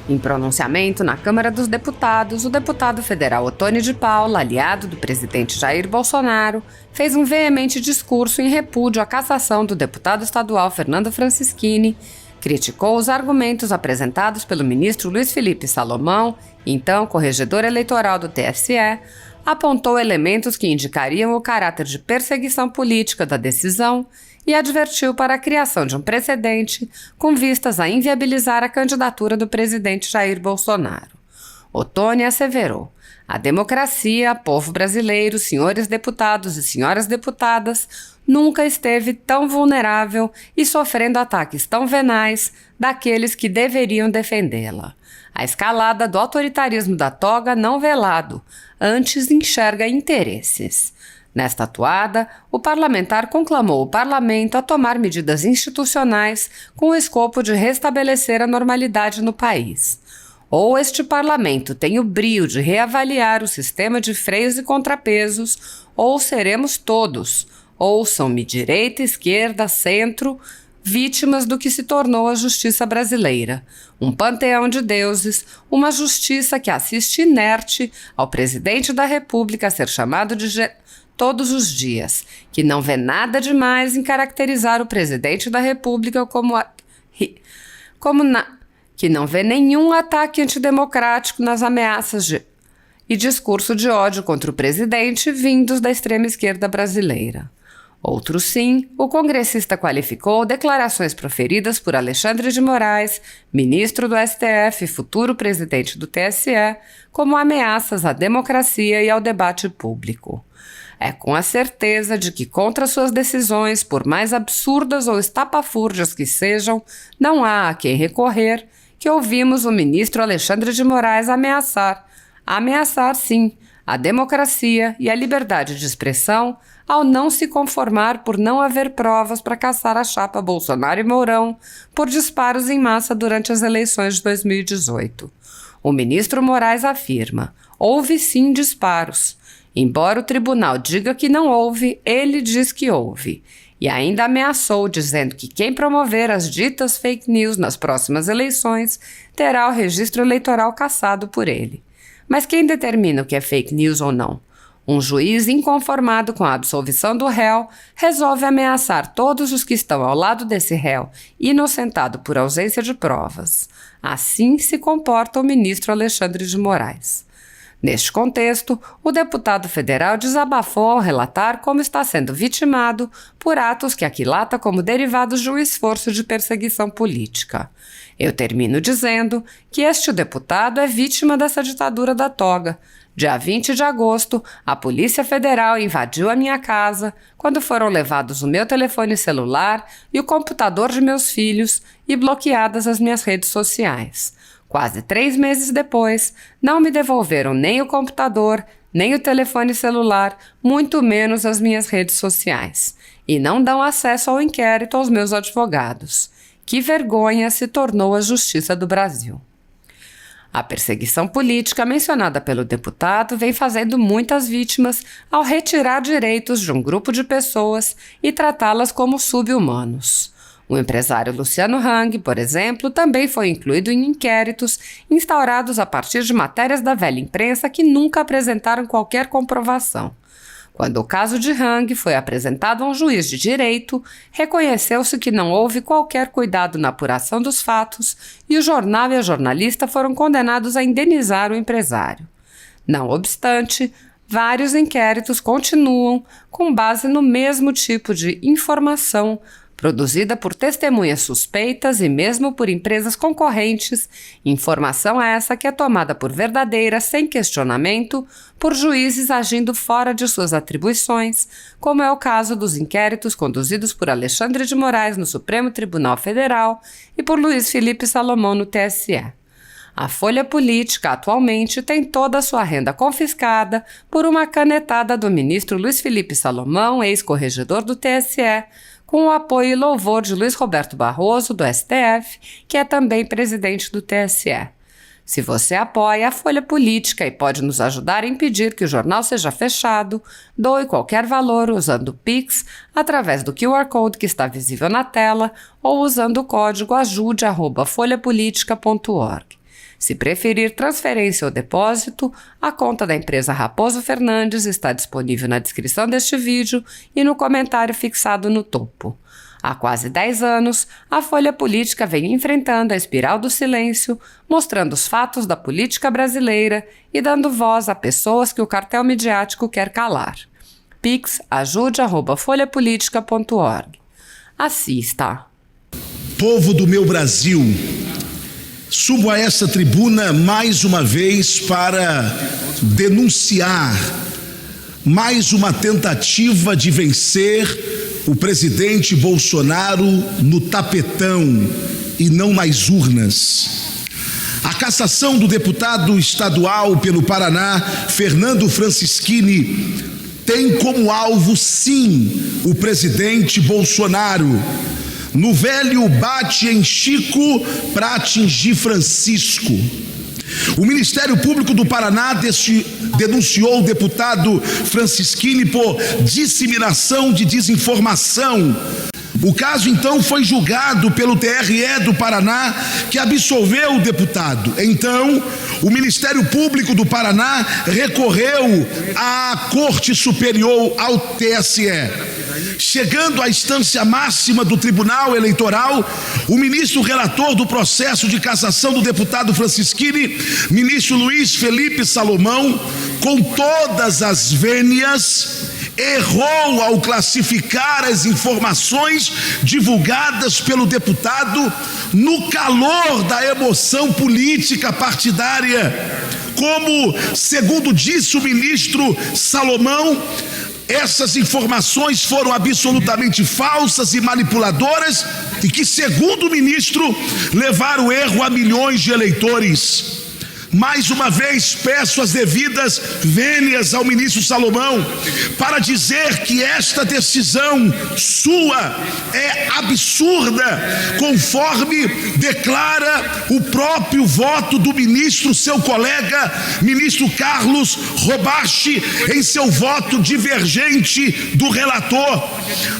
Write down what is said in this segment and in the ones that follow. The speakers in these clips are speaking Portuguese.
Em pronunciamento na Câmara dos Deputados, o deputado federal Ottoni de Paula, aliado do presidente Jair Bolsonaro, fez um veemente discurso em repúdio à cassação do deputado estadual Fernando Francischini, criticou os argumentos apresentados pelo ministro Luiz Felipe Salomão, então corregedor eleitoral do TSE, apontou elementos que indicariam o caráter de perseguição política da decisão e advertiu para a criação de um precedente com vistas a inviabilizar a candidatura do presidente Jair Bolsonaro. Ottoni asseverou: a democracia, povo brasileiro, senhores deputados e senhoras deputadas, nunca esteve tão vulnerável e sofrendo ataques tão venais daqueles que deveriam defendê-la. A escalada do autoritarismo da toga não velado, antes enxerga interesses. Nesta atuada, o parlamentar conclamou o parlamento a tomar medidas institucionais com o escopo de restabelecer a normalidade no país. Ou este parlamento tem o brio de reavaliar o sistema de freios e contrapesos, ou seremos todos, ouçam-me direita, esquerda, centro, vítimas do que se tornou a justiça brasileira. Um panteão de deuses, uma justiça que assiste inerte ao presidente da República ser chamado de todos os dias, que não vê nada demais em caracterizar o presidente da República que não vê nenhum ataque antidemocrático nas ameaças e discurso de ódio contra o presidente vindos da extrema esquerda brasileira. Outro sim, o congressista qualificou declarações proferidas por Alexandre de Moraes, ministro do STF e futuro presidente do TSE, como ameaças à democracia e ao debate público. É com a certeza de que contra suas decisões, por mais absurdas ou estapafúrdias que sejam, não há a quem recorrer, que ouvimos o ministro Alexandre de Moraes ameaçar sim, a democracia e a liberdade de expressão ao não se conformar por não haver provas para caçar a chapa Bolsonaro e Mourão por disparos em massa durante as eleições de 2018. O ministro Moraes afirma: houve sim disparos. Embora o tribunal diga que não houve, ele diz que houve. E ainda ameaçou, dizendo que quem promover as ditas fake news nas próximas eleições terá o registro eleitoral cassado por ele. Mas quem determina o que é fake news ou não? Um juiz inconformado com a absolvição do réu resolve ameaçar todos os que estão ao lado desse réu, inocentado por ausência de provas. Assim se comporta o ministro Alexandre de Moraes. Neste contexto, o deputado federal desabafou ao relatar como está sendo vitimado por atos que aquilata como derivados de um esforço de perseguição política. Eu termino dizendo que este deputado é vítima dessa ditadura da toga. Dia 20 de agosto, a Polícia Federal invadiu a minha casa quando foram levados o meu telefone celular e o computador de meus filhos e bloqueadas as minhas redes sociais. Quase 3 meses depois, não me devolveram nem o computador, nem o telefone celular, muito menos as minhas redes sociais. E não dão acesso ao inquérito aos meus advogados. Que vergonha se tornou a Justiça do Brasil. A perseguição política mencionada pelo deputado vem fazendo muitas vítimas ao retirar direitos de um grupo de pessoas e tratá-las como sub-humanos. O empresário Luciano Hang, por exemplo, também foi incluído em inquéritos instaurados a partir de matérias da velha imprensa que nunca apresentaram qualquer comprovação. Quando o caso de Hang foi apresentado a um juiz de direito, reconheceu-se que não houve qualquer cuidado na apuração dos fatos e o jornal e a jornalista foram condenados a indenizar o empresário. Não obstante, vários inquéritos continuam com base no mesmo tipo de informação produzida por testemunhas suspeitas e mesmo por empresas concorrentes, informação essa que é tomada por verdadeira sem questionamento por juízes agindo fora de suas atribuições, como é o caso dos inquéritos conduzidos por Alexandre de Moraes no Supremo Tribunal Federal e por Luiz Felipe Salomão no TSE. A Folha Política atualmente tem toda a sua renda confiscada por uma canetada do ministro Luiz Felipe Salomão, ex-corregedor do TSE, com o apoio e louvor de Luiz Roberto Barroso, do STF, que é também presidente do TSE. Se você apoia a Folha Política e pode nos ajudar a impedir que o jornal seja fechado, doe qualquer valor usando o Pix através do QR Code que está visível na tela ou usando o código ajude@folhapolitica.org. Se preferir transferência ou depósito, a conta da empresa Raposo Fernandes está disponível na descrição deste vídeo e no comentário fixado no topo. Há quase 10 anos, a Folha Política vem enfrentando a espiral do silêncio, mostrando os fatos da política brasileira e dando voz a pessoas que o cartel midiático quer calar. Pix ajude@folhapolitica.org. Assista. Povo do meu Brasil, subo a esta tribuna mais uma vez para denunciar mais uma tentativa de vencer o presidente Bolsonaro no tapetão e não nas urnas. A cassação do deputado estadual pelo Paraná, Fernando Francischini, tem como alvo, sim, o presidente Bolsonaro. No velho bate em Chico para atingir Francisco. O Ministério Público do Paraná denunciou o deputado Francischini por disseminação de desinformação. O caso, então, foi julgado pelo TRE do Paraná, que absolveu o deputado. Então, o Ministério Público do Paraná recorreu à Corte Superior, ao TSE. Chegando à instância máxima do Tribunal Eleitoral, o ministro relator do processo de cassação do deputado Francischini, ministro Luiz Felipe Salomão, com todas as vênias, errou ao classificar as informações divulgadas pelo deputado no calor da emoção política partidária. Como, segundo disse o ministro Salomão, essas informações foram absolutamente falsas e manipuladoras e que, segundo o ministro, levaram o erro a milhões de eleitores. Mais uma vez peço as devidas vênias ao ministro Salomão para dizer que esta decisão sua é absurda, conforme declara o próprio voto do ministro, seu colega, ministro Carlos Robachi, em seu voto divergente do relator,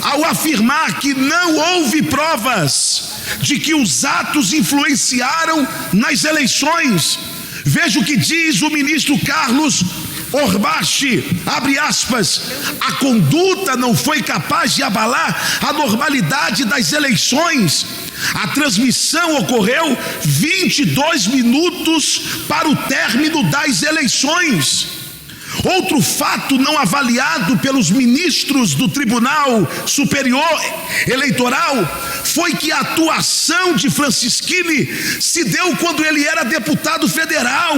ao afirmar que não houve provas de que os atos influenciaram nas eleições. Veja o que diz o ministro Carlos Robachi, abre aspas, a conduta não foi capaz de abalar a normalidade das eleições. A transmissão ocorreu 22 minutos para o término das eleições. Outro fato não avaliado pelos ministros do Tribunal Superior Eleitoral foi que a atuação de Francischini se deu quando ele era deputado federal,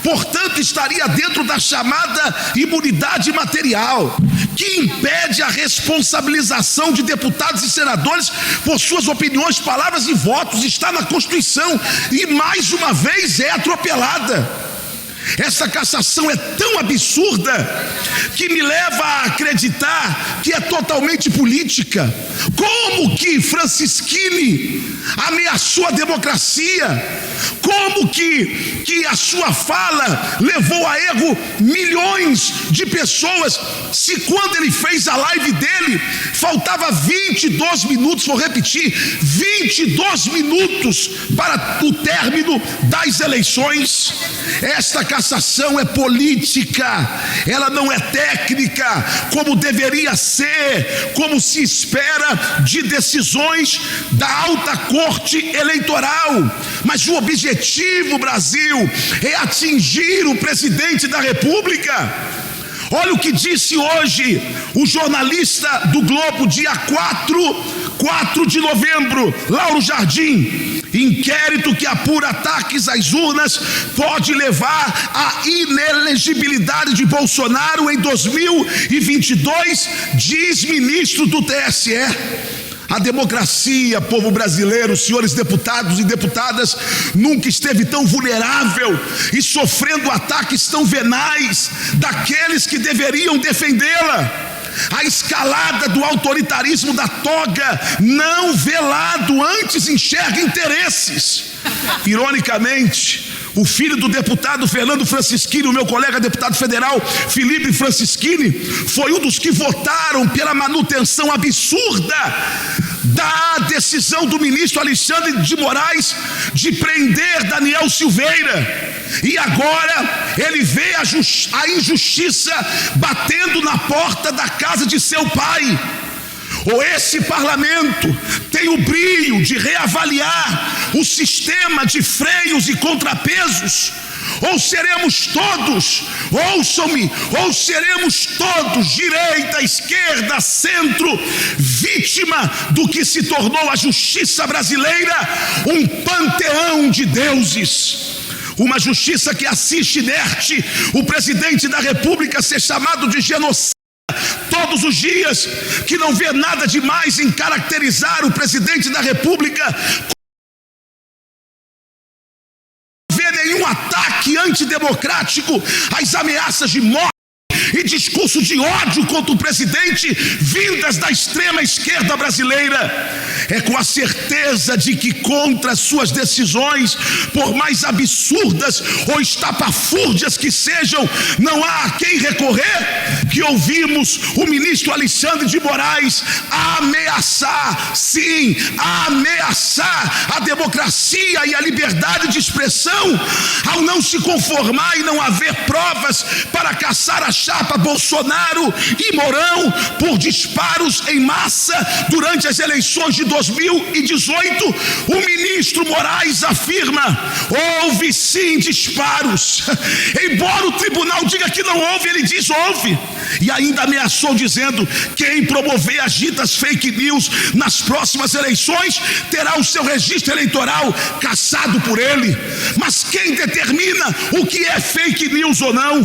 portanto estaria dentro da chamada imunidade material, que impede a responsabilização de deputados e senadores por suas opiniões, palavras e votos. Está na Constituição e mais uma vez é atropelada. Essa cassação é tão absurda que me leva a acreditar que é totalmente política. Como que Francischini ameaçou a democracia? Como que a sua fala levou a erro milhões de pessoas? Se quando ele fez a live dele, faltava 22 minutos, vou repetir, 22 minutos para o término das eleições. Esta cassação é política, ela não é técnica, como deveria ser, como se espera de decisões da alta corte eleitoral. Mas o objetivo, Brasil, é atingir o presidente da República. Olha o que disse hoje o jornalista do Globo, dia 4 de novembro, Lauro Jardim. Inquérito que apura ataques às urnas pode levar à inelegibilidade de Bolsonaro em 2022, diz ministro do TSE. A democracia, povo brasileiro, senhores deputados e deputadas, nunca esteve tão vulnerável e sofrendo ataques tão venais daqueles que deveriam defendê-la. A escalada do autoritarismo da toga não velado, antes enxerga interesses. Ironicamente, o filho do deputado Fernando Francischini, o meu colega deputado federal Felipe Francischini, foi um dos que votaram pela manutenção absurda da decisão do ministro Alexandre de Moraes de prender Daniel Silveira. E agora ele vê a injustiça batendo na porta da casa de seu pai. Ou esse parlamento tem o brio de reavaliar o sistema de freios e contrapesos, ou seremos todos, ouçam-me, ou seremos todos, direita, esquerda, centro, vítima do que se tornou a justiça brasileira, um panteão de deuses. Uma justiça que assiste inerte o presidente da República ser chamado de genocida todos os dias, que não vê nada demais em caracterizar o presidente da República, não vê nenhum ataque antidemocrático, as ameaças de morte e discurso de ódio contra o presidente vindas da extrema esquerda brasileira. É com a certeza de que contra suas decisões, por mais absurdas ou estapafúrdias que sejam, não há a quem recorrer, que ouvimos o ministro Alexandre de Moraes ameaçar, sim, ameaçar a democracia e a liberdade de expressão, ao não se conformar e não haver provas para caçar a chapa Bolsonaro e Mourão por disparos em massa durante as eleições de 2018, o ministro Moraes afirma: houve sim disparos. Embora o tribunal diga que não houve, ele diz houve. E ainda ameaçou dizendo: quem promover as ditas fake news nas próximas eleições terá o seu registro eleitoral cassado por ele. Mas quem determina o que é fake news ou não?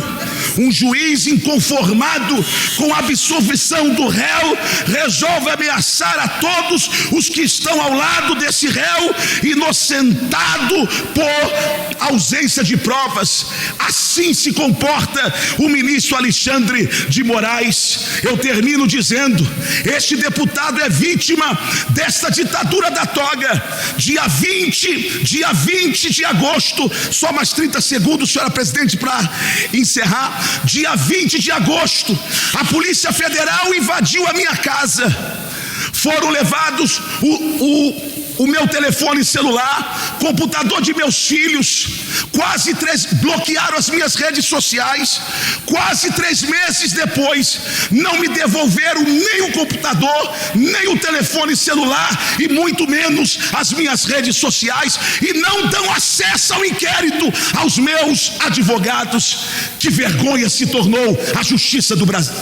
Um juiz inconformado com a absolvição do réu resolve ameaçar a todos os que estão ao lado desse réu inocentado por ausência de provas. Assim se comporta o ministro Alexandre de Moraes. Eu termino dizendo: este deputado é vítima desta ditadura da toga. Dia 20 de agosto, só mais 30 segundos, senhora presidente, para encerrar. Dia 20 de agosto, a Polícia Federal invadiu a minha casa. Foram levados o meu telefone celular, computador de meus filhos, bloquearam as minhas redes sociais. Quase 3 meses depois, não me devolveram nem o computador, nem o telefone celular, e muito menos as minhas redes sociais, e não dão acesso ao inquérito aos meus advogados. Que vergonha se tornou a justiça do Brasil.